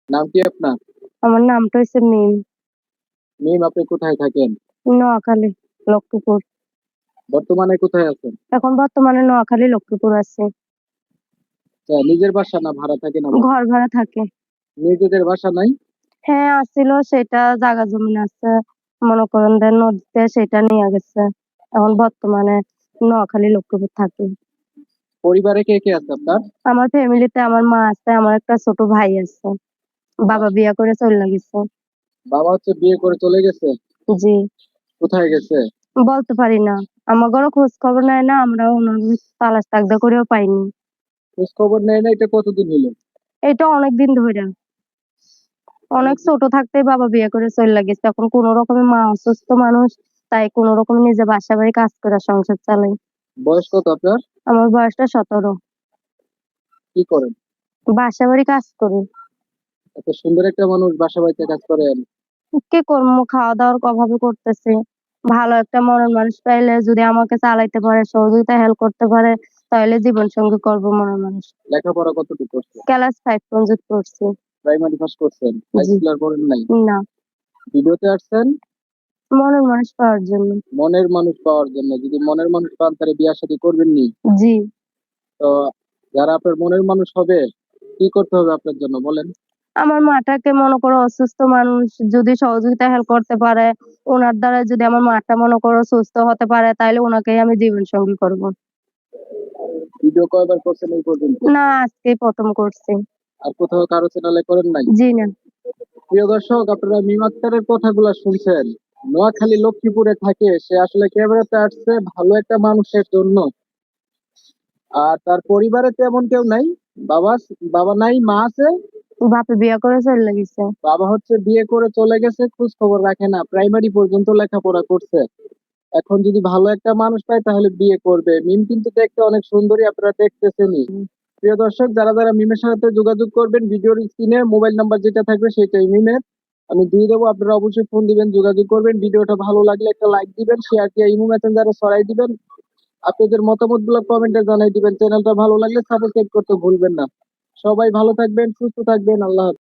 নাম কি আপনার? আমার নামটা হচ্ছে মিম। মিম, আপনি কোথায় থাকেন? নোয়াখালী, লক্ষ্মীপুর। বর্তমানে কোথায় আছেন? এখন বর্তমানে নোয়াখালী, লক্ষ্মীপুর আছে। নিজের বাসা না ভাড়া থাকেন আবার? ঘর ভাড়া থাকে। নিজেদের বাসা নাই? হ্যাঁ আছিল, সেটা জায়গা জমি আছে, মনে করেন যে নদীতে, সেটা নিয়ে গেছে। এখন বর্তমানে নোয়াখালী, লক্ষ্মীপুর থাকি। পরিবারে কে কে আছে আপনার? আমার ফ্যামিলিতে আমার মা আছে, আমার একটা ছোট ভাই আছে। বাবা বিয়ে করে চলে গেছে। বাবা হচ্ছে বিয়ে করে চলে গেছে? জি। কোথায় গেছে? বলতে পারি না, আমার ঘরে খোঁজ খবর নেয় না, আমরা ওনার তালাশ তাকদা করেও পাইনি। খোঁজ খবর নেয় না, এটা কতদিন হলো? এটা অনেকদিন ধরে। অনেক ছোট থাকতেই বাবা বিয়ে করে চলে গেছে। এখন কোনো রকমে মা অসুস্থ মানুষ, তাই কোনো রকমে নিজে বাসা বাড়ি কাজ করে সংসার চালাই। বয়স কত আপনার? আমার বয়সটা 17। কি করেন? বাসা বাড়ি কাজ করি। এত সুন্দর একটা মানুষ বাসা বাড়িতে কাজ করেন? কি করবো, খাওয়া দাওয়ার অভাবে করতেছি। ভালো একটা মনের মানুষ পাইলে যদি আমাকে চালাইতে পারে, সহযোগিতা হেল্প করতে পারে, তাহলে জীবন সঙ্গী করবো মনের মানুষ। লেখাপড়া কতটুকু করছেন? ক্লাস 5 পর্যন্ত করছি। প্রাইমারি পাস করছেন? হাই জি। স্কুল আর পড়েন নাই? না, ভিডিওতে আসছেন মনের মানুষ পাওয়ার জন্য। মনের মানুষ পাওয়ার জন্য। যদি মনের মানুষ পান তাহলে বিয়ে শাদী করবেন নি? জি। তো যারা আপনার মনের মানুষ হবে, কি করতে হবে আপনার জন্য বলেন? আমার মাটাকে মনে করো অসুস্থ মানুষ, যদি সহযোগিতা হেল্প করতে পারে, ওনার দ্বারা যদি আমার মাটা মনে করো সুস্থ হতে পারে, তাহলে ওনাকেই আমি জীবন সঙ্গী করব। ভিডিও কয়বার করছেন এই পর্যন্ত? না, আজকেই প্রথম করছি। আর কোথাও কারো চ্যানেলে করেন নাই? জি না। প্রিয় দর্শক, আপনারা মিম আক্তারের কথাগুলো শুনছেন। নোয়াখালী লক্ষ্মীপুরে থাকে সে, আসলে ক্যামেরাতে আসছে ভালো একটা মানুষের জন্য। আর তার পরিবারে তেমন কেউ নাই। বাবা বাবা নাই, মা আছে। বাপে বিয়ে করে চলে গেছে। বাবা হচ্ছে বিয়ে করে চলে গেছে, খোঁজ খবর রাখে না, প্রাইমারি পর্যন্ত লেখাপড়া করছে। এখন যদি ভালো একটা মানুষ পায় তাহলে বিয়ে করবে। মিম কিন্তু দেখতে অনেক সুন্দরী, আপনারা দেখতেছেনই। প্রিয় দর্শক, যারা যারা মিমের সাথে যোগাযোগ করবেন, ভিডিওর স্ক্রিনে মোবাইল নাম্বার যেটা থাকবে সেটাই মিমের, আমি দিয়ে দেবো। আপনারা অবশ্যই ফোন দিবেন, যোগাযোগ করবেন। ভিডিওটা ভালো লাগলে একটা লাইক দিবেন, শেয়ার দিয়ে ইমো মেসেঞ্জারে ছড়াই দিবেন। আপনাদের মতামত গুলো কমেন্টে জানাই দিবেন। চ্যানেলটা ভালো লাগলে সাবস্ক্রাইব করতে ভুলবেন না। সবাই ভালো থাকবেন, সুস্থ থাকবেন। আল্লাহ হাফেজ।